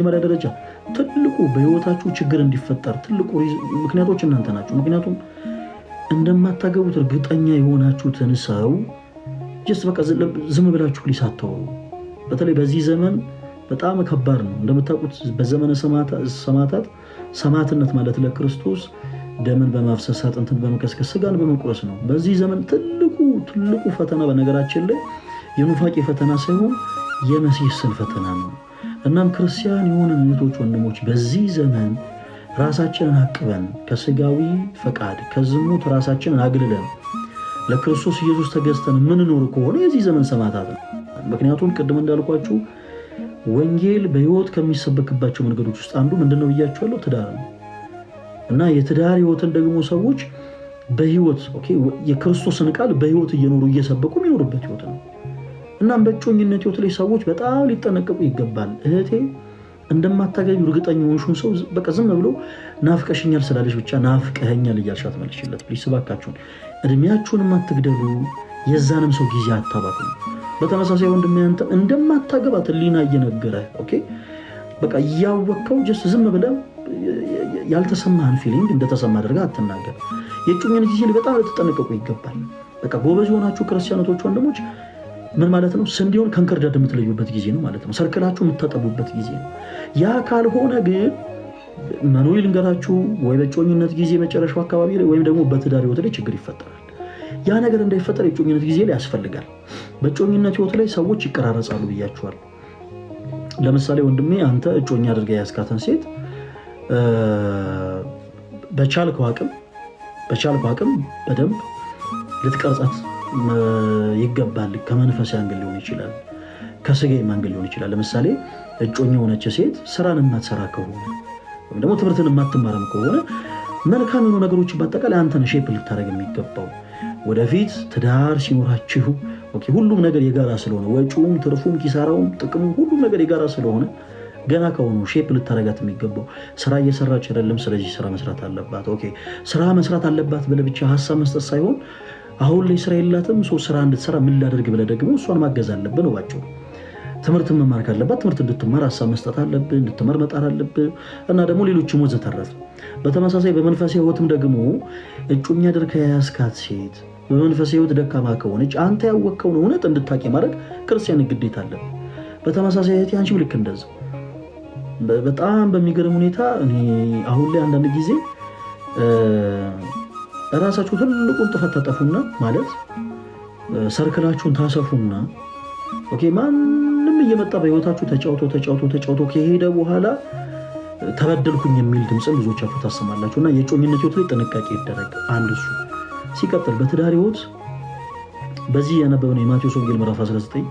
በመጀመሪያ ደረጃ ትልቁ በህይወታችሁ ችግር እንዲፈጠር ትልቁ ምክንያቶች እናንተ ናችሁ። ምክንያቱም እንደማታገቡት እርግጠኛ የሆናችሁትን ሰው ጀስት በቃ ዝም ብላችሁ ሊሳተው በተለይ በዚህ ዘመን በጣም ከባድ ነው። እንደምታውቁት በዘመነ ሰማዕታት ሰማዕትነት ማለት ለክርስቶስ ደምን በማፍሰስ አጥንትን በመከስከስ ስጋን በመቁረስ ነው። በዚህ ዘመን ትልቁ ፈተና በነገራችን ላይ የኑፋቄ ፈተና ሳይሆን የመሲህ ፈተና ነው። እናም ክርስቲያን የሆኑ እህቶች ወንድሞች በዚህ ዘመን ራሳችንን አቅበን ከስጋዊ ፈቃድ ከዝሙት ራሳችንን አግልለን ለክርስቶስ ኢየሱስ ተገዝተን ምንኖር ከሆነ የዚህ ዘመን ሰማዕታት ነው። ምክንያቱም ቅድም እንዳልኳችሁ ወንጌል በህይወት ከሚሰበክባቸው መንገዶች ውስጥ አንዱ ምንድነው ብያችኋለሁ? ትዳር ነው። እና የትዳር ህይወትን ደግሞ ሰዎች በህይወት የክርስቶስን ቃል በህይወት እየኖሩ እየሰበኩ የሚኖሩበት ህይወት ነው። እናም በእጮኝነት ህይወት ላይ ሰዎች በጣም ሊጠነቀቁ ይገባል። እህቴ እንደማታገቢው እርግጠኛ ሆንሽውን ሰው በቃ ዝም ብሎ ናፍቀሽኛል ስላለሽ ብቻ ናፍቀኸኛል እያልሻት መልሽለት። ፕሊስ እባካችሁን እድሜያችሁን አትግደሉ፣ የዛንም ሰው ጊዜ አታባክኑ። በተመሳሳይ ወንድሜ አንተ እንደማታገባት ሊና እየነገረ በቃ እያወቀው ጀስት ዝም ብለህ ያልተሰማህን ፊሊንግ እንደተሰማ አድርገህ አትናገር። የእጮኝነት ጊዜ ላይ በጣም ልትጠነቀቁ ይገባል። በቃ ጎበዝ የሆናችሁ ክርስቲያኖች ወንድሞች ምን ማለት ነው? ስንዴውን ከእንክርዳድ የምትለዩበት ጊዜ ነው ማለት ነው። ሰርክላችሁ የምታጠቡበት ጊዜ ነው። ያ ካልሆነ ግን መኖ ልንገራችሁ ወይ በእጮኝነት ጊዜ መጨረሻው አካባቢ ላይ ወይም ደግሞ በትዳር ህይወት ላይ ችግር ይፈጠራል። ያ ነገር እንዳይፈጠር የእጮኝነት ጊዜ ላይ ያስፈልጋል። በእጮኝነት ህይወት ላይ ሰዎች ይቀራረጻሉ ብያችኋል። ለምሳሌ ወንድሜ አንተ እጮኛ አድርገህ ያስካተን ሴት በቻልከው አቅም በደንብ ልትቀርጻት ይገባል። ከመንፈስ አንግል ሊሆን ይችላል፣ ከስጋዊ አንግል ሊሆን ይችላል። ለምሳሌ እጮኛ ሆነች ሴት ስራን የማትሰራ ከሆነ ወይም ደግሞ ትምህርትን የማትማረም ከሆነ መልካም የሆኑ ነገሮችን በአጠቃላይ አንተን ሼፕ ልታደርግ የሚገባው ወደፊት ትዳር ሲኖራችሁ ሁሉም ነገር የጋራ ስለሆነ ወጪውም ትርፉም ኪሳራውም ጥቅሙም ሁሉም ነገር የጋራ ስለሆነ ገና ከሆኑ ሼፕ ልታረጋት የሚገባው ስራ እየሰራች አይደለም፣ ስለዚህ ስራ መስራት አለባት። ስራ መስራት አለባት ብለህ ብቻ ሀሳብ መስጠት ሳይሆን አሁን ላይ ስራ የላትም ስራ እንድትሰራ ምን ላደርግ ብለህ ደግሞ እሷን ማገዝ አለብህ ነው ባጭሩ። ትምህርት መማር ካለባት ትምህርት እንድትማር ሀሳብ መስጠት አለብህ፣ እንድትማር መጣር አለብህ እና ደግሞ ሌሎችም ወዘተረፈ። በተመሳሳይ በመንፈሳዊ ህይወትም ደግሞ እጮኛ አድርገህ ያስካት ሴት በመንፈሳዊ ህይወት ደካማ ከሆነች አንተ ያወቅከውን እውነት እንድታቂ ማድረግ ክርስቲያን ግዴታ አለብህ። በተመሳሳይ እህቴ አንቺም ልክ እንደዛ በጣም በሚገርም ሁኔታ እኔ አሁን ላይ አንዳንድ ጊዜ ራሳችሁ ትልቁን ጥፋት ታጠፉና ማለት ሰርክላችሁን ታሰፉና ማንም እየመጣ በህይወታችሁ ተጫውቶ ከሄደ በኋላ ተበደልኩኝ የሚል ድምፅን ብዙዎቻችሁ ታሰማላችሁ። እና የእጮኝነት ህይወት ላይ ጥንቃቄ ይደረግ። አንድ እሱ ሲቀጥል በትዳር ህይወት በዚህ ያነበብነው የማቴዎስ ወንጌል ምዕራፍ 19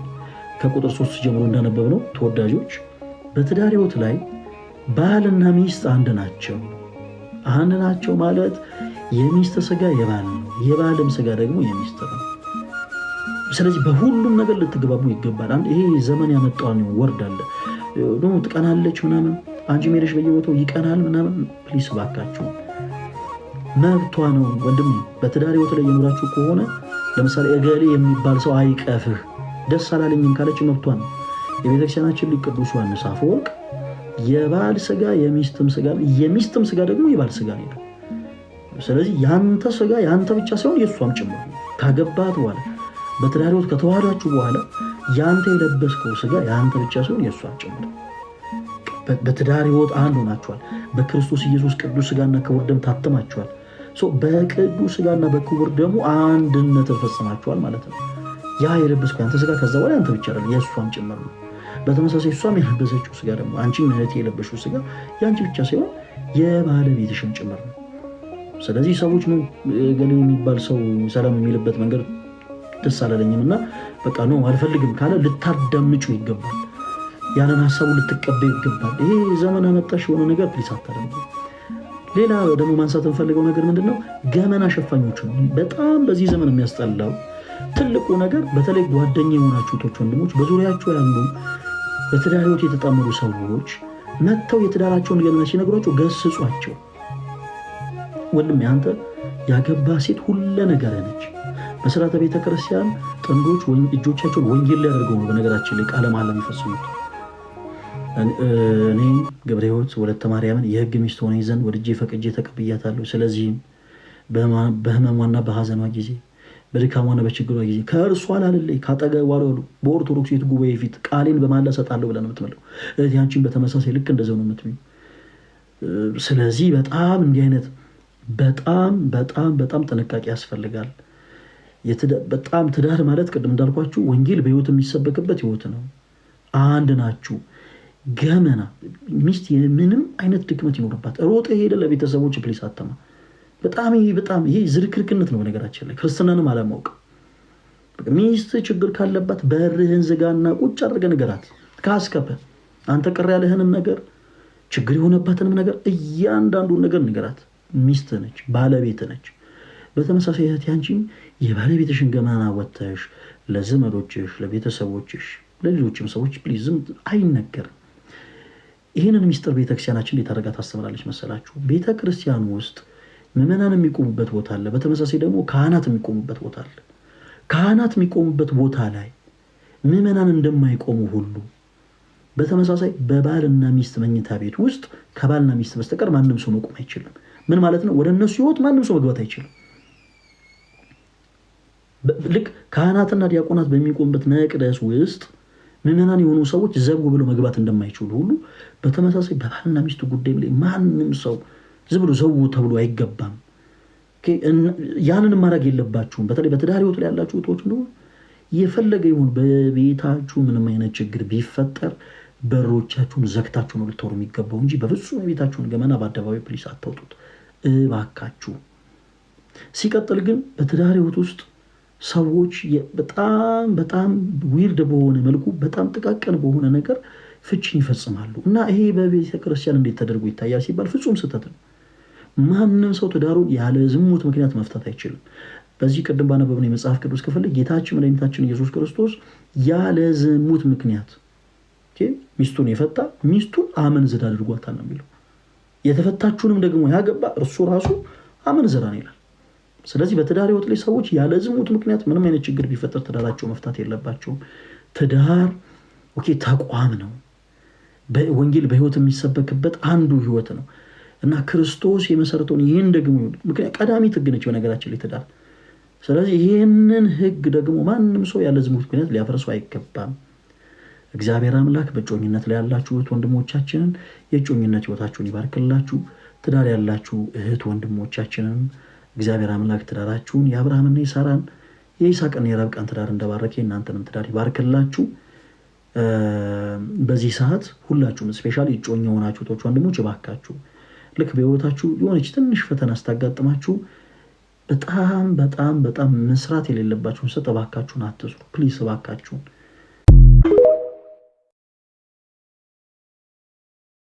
ከቁጥር 3 ጀምሮ እንዳነበብነው ተወዳጆች በትዳር ህይወት ላይ ባልና ሚስት አንድ ናቸው ማለት የሚስት ስጋ የባል ነው፣ የባልም ስጋ ደግሞ የሚስት ነው። ስለዚህ በሁሉም ነገር ልትግባቡ ይገባል። ይሄ ዘመን ያመጣውን ወርድ አለ ደግሞ ትቀናለች ምናምን አንቺ ሜደሽ በየቦታው ይቀናል ምናምን ፕሊስ ባካችሁ መብቷ ነው ወንድሜ። በትዳር ህይወት ላይ የኖራችሁ ከሆነ ለምሳሌ እገሌ የሚባል ሰው አይቀፍህ ደስ አላለኝም ካለች መብቷ ነው። የቤተክርስቲያናችን ሊቅ ቅዱስ ዮሐንስ አፈወርቅ የባል ስጋ የሚስትም ስጋ ደግሞ የባል ስጋ ነው። ስለዚህ ያንተ ስጋ ያንተ ብቻ ሳይሆን የእሷም ጭምር ነው። ካገባት በኋላ በትዳር ህይወት ከተዋሃዳችሁ በኋላ ያንተ የለበስከው ስጋ ያንተ ብቻ ሳይሆን የእሷም ጭምር። በትዳር ህይወት አንድ ሆናችኋል። በክርስቶስ ኢየሱስ ቅዱስ ስጋና ክቡር ደም ታትማችኋል። በቅዱስ ስጋና በክቡር ደሙ አንድነት ፈጽማችኋል ማለት ነው። ያ የለበስከው ያንተ ስጋ ከዛ በኋላ ያንተ ብቻ አይደለም የእሷም ጭምር ነው። በተመሳሳይ እሷም የለበሰችው ስጋ ደግሞ አንቺም እህቴ የለበሽው ስጋ ያንቺ ብቻ ሳይሆን የባለቤትሽም ጭምር ነው። ስለዚህ ሰዎች ነው ገሌ የሚባል ሰው ሰላም የሚልበት መንገድ ደስ አላለኝም እና በቃ ነው አልፈልግም ካለ ልታዳምጩ ይገባል። ያንን ሀሳቡ ልትቀበል ይገባል። ይሄ ዘመን አመጣሽ የሆነ ነገር ፕሊስ አታደርጉ። ሌላ ደግሞ ማንሳት እንፈልገው ነገር ምንድነው? ገመና ሸፋኞች ነው። በጣም በዚህ ዘመን የሚያስጠላው ትልቁ ነገር በተለይ ጓደኛ የሆናችሁ ቶች ወንድሞች በዙሪያችሁ ያሉ በትዳር ህይወት የተጣመሩ ሰዎች መጥተው የትዳራቸውን ገመና ሲነግሯቸው ገስጿቸው። ወንድሜ አንተ ያገባ ሴት ሁሉ ነገር ነች። በሥርዓተ ቤተክርስቲያን ጥንዶች እጆቻቸውን ወንጌል ላይ አድርገው ነው በነገራችን ላይ ቃለ መሐላ የሚፈጽሙት። እኔ ገብረ ሕይወት ወለተ ማርያምን የሕግ ሚስት ሆነኝ ዘንድ ወድጄ ፈቅጄ ተቀብያታለሁ። ስለዚህም በህመሟና በሐዘኗ ጊዜ በድካሟና በችግሯ ጊዜ ከእርሷ ላልለይ ካጠገቧ ዋሉ በኦርቶዶክስ ቤት ጉባኤ ፊት ቃሌን በማላ እሰጣለሁ ብለን የምትመለው ያንቺን በተመሳሳይ ልክ እንደዚያው ነው የምትሚው። ስለዚህ በጣም እንዲህ አይነት በጣም በጣም በጣም ጥንቃቄ ያስፈልጋል። በጣም ትዳር ማለት ቅድም እንዳልኳችሁ ወንጌል በህይወት የሚሰበክበት ህይወት ነው። አንድ ናችሁ። ገመና ሚስት ምንም አይነት ድክመት ይኖርባት ሮጠ ሄደ ለቤተሰቦች ፕሊስ አተማ በጣም ይሄ ዝርክርክነት ነው። በነገራችን ላይ ክርስትናንም አለማወቅ። ሚስት ችግር ካለባት በርህን ዝጋና ቁጭ አድርገ ነገራት። ካስከፈ አንተ ቅር ያለህንም ነገር ችግር የሆነባትንም ነገር እያንዳንዱን ነገር ንገራት። ሚስት ነች፣ ባለቤት ነች። በተመሳሳይ እህት ያንቺም የባለቤትሽን ገመና ወጥተሽ ለዘመዶችሽ፣ ለቤተሰቦችሽ፣ ለሌሎችም ሰዎች ፕሊዝ ዝም አይነገርም። ይህንን ሚስጥር ቤተክርስቲያናችን እንዴት አድርጋ ታስተምራለች መሰላችሁ? ቤተክርስቲያን ውስጥ ምዕመናን የሚቆሙበት ቦታ አለ። በተመሳሳይ ደግሞ ካህናት የሚቆሙበት ቦታ አለ። ካህናት የሚቆሙበት ቦታ ላይ ምዕመናን እንደማይቆሙ ሁሉ በተመሳሳይ በባልና ሚስት መኝታ ቤት ውስጥ ከባልና ሚስት በስተቀር ማንም ሰው መቆም አይችልም። ምን ማለት ነው? ወደ እነሱ ህይወት ማንም ሰው መግባት አይችልም። ልክ ካህናትና ዲያቆናት በሚቆሙበት መቅደስ ውስጥ ምዕመናን የሆኑ ሰዎች ዘው ብሎ መግባት እንደማይችሉ ሁሉ በተመሳሳይ በባልና ሚስት ጉዳይ ላይ ማንም ሰው ዝም ብሎ ዘው ተብሎ አይገባም። ያንን ማድረግ የለባችሁም። በተለይ በትዳር ህይወት ላይ ያላችሁ እህቶች ነው የፈለገ ይሁን በቤታችሁ ምንም አይነት ችግር ቢፈጠር በሮቻችሁን ዘግታችሁ ነው ልትወሩ የሚገባው እንጂ በፍጹም የቤታችሁን ገመና በአደባባይ ፕሊስ አታውጡት እባካችሁ። ሲቀጥል ግን በትዳር ህይወት ውስጥ ሰዎች በጣም በጣም ዊርድ በሆነ መልኩ በጣም ጥቃቅን በሆነ ነገር ፍቺን ይፈጽማሉ እና ይሄ በቤተ ክርስቲያን እንዴት ተደርጎ ይታያል ሲባል ፍጹም ስህተት ነው። ማንም ሰው ትዳሩን ያለ ዝሙት ምክንያት መፍታት አይችልም። በዚህ ቅድም ባነበብነው የመጽሐፍ ቅዱስ ክፍል ጌታችን መድኃኒታችን ኢየሱስ ክርስቶስ ያለ ዝሙት ምክንያት ሚስቱን የፈታ ሚስቱን አመንዝራ አድርጓታል ነው የሚለው። የተፈታችሁንም ደግሞ ያገባ እርሱ ራሱ አመንዝራ ነው ይላል። ስለዚህ በትዳር ህይወት ላይ ሰዎች ያለ ዝሙት ምክንያት ምንም አይነት ችግር ቢፈጠር ትዳራቸው መፍታት የለባቸውም። ትዳር ተቋም ነው። ወንጌል በህይወት የሚሰበክበት አንዱ ህይወት ነው እና ክርስቶስ የመሰረተውን ይህን ደግሞ ምክንያት ቀዳሚት ህግ ነች በነገራችን ላይ ትዳር። ስለዚህ ይህንን ህግ ደግሞ ማንም ሰው ያለ ዝሙት ምክንያት ሊያፈርሰው አይገባም። እግዚአብሔር አምላክ በእጮኝነት ላይ ያላችሁ እህት ወንድሞቻችንን የእጮኝነት ህይወታችሁን ይባርክላችሁ። ትዳር ያላችሁ እህት ወንድሞቻችንን እግዚአብሔር አምላክ ትዳራችሁን የአብርሃምና የሳራን የይስሐቅና የረብቃን ትዳር እንደባረከ እናንተንም ትዳር ይባርክላችሁ። በዚህ ሰዓት ሁላችሁም ስፔሻሊ እጮኛ ሆናችሁ እህቶች ወንድሞች እባካችሁ ልክ በህይወታችሁ የሆነች ትንሽ ፈተና ስታጋጥማችሁ በጣም በጣም በጣም መስራት የሌለባችሁን ስጥ እባካችሁን አትስሩ ፕሊስ እባካችሁን።